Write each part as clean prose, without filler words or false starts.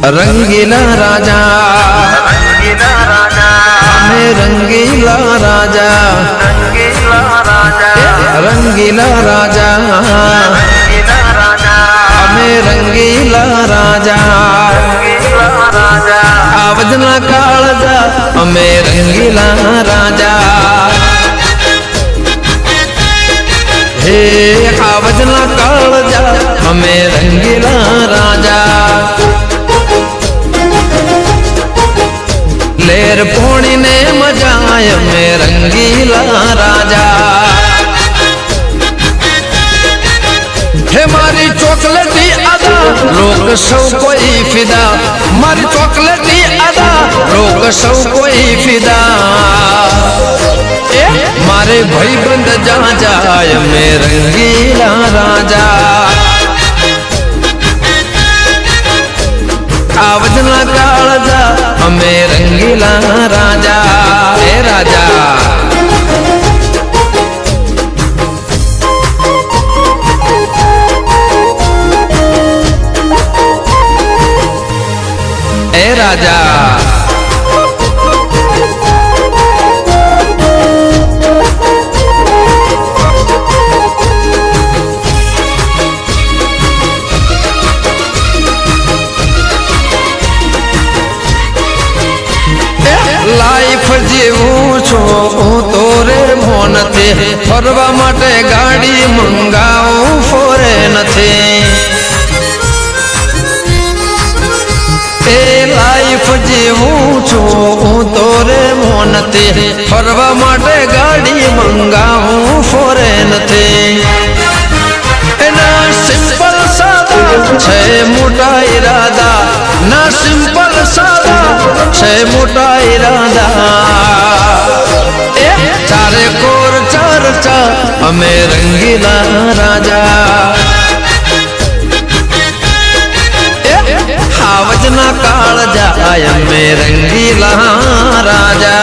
रंगीला राजा हमें रंगीला राजा रंगीला राजा हमें रंगीला राजा आवजना काळजा हमें रंगीला राजा हे आवजना काळजा हमें रंगीला राजा लेर पोणी ने मजाय में रंगीला राजा हे मारी चॉकलेटी अदा लोग सौ कोई फिदा मारी चॉकलेटी अदा लोग सौ कोई फिदा मारे भाई बंद जा जाय में रंगीला राजा आवजना काळजा हमें रंगीला राजा ए राजा ए राजा लाइफ जीवू छो तोरे मोन थे फरवा माटे गाड़ी मंगाऊ फॉरेन थे ए लाइफ जीवू छो तोरे मोन थे फरवा माटे गाड़ी मंगाऊ फॉरेन थे ना सिंपल सादा छे मोटा इरादा ना सिंपल सादा छे मोटा इरादा चारे कोर चर्चा हमें रंगीला राजा आवजना काळजा हमें रंगीला राजा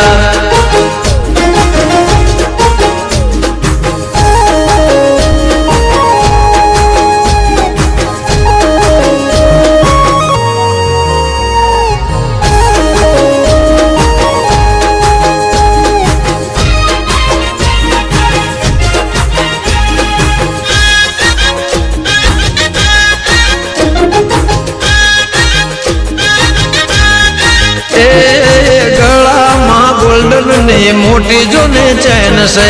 मोटी जो ने चैन से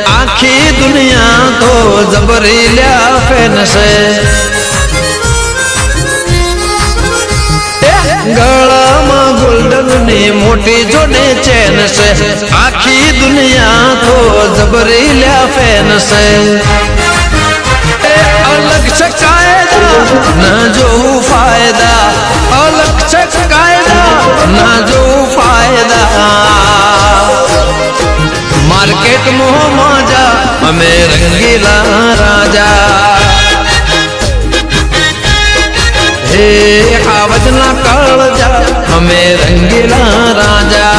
आखी दुनिया तो जबरील्या फैन से गला मां गोल्डन ने मोटी जो ने चैन से आखी दुनिया तो जबरील्या फैन से अलग से कायदा ना जो फायदा अलग से कायदा ना जो फायदा मार्केट मोह माजा हमें रंगीला राजा हे आवजना काळजा हमें रंगीला राजा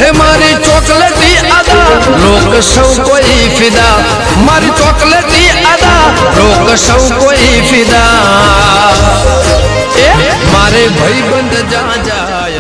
हे मारी चॉकलेटी अदा लोग सौ कोई फिदा मारी चॉकलेटी अदा लोग सौ कोई फिदा मारे भाई बंद जा जाय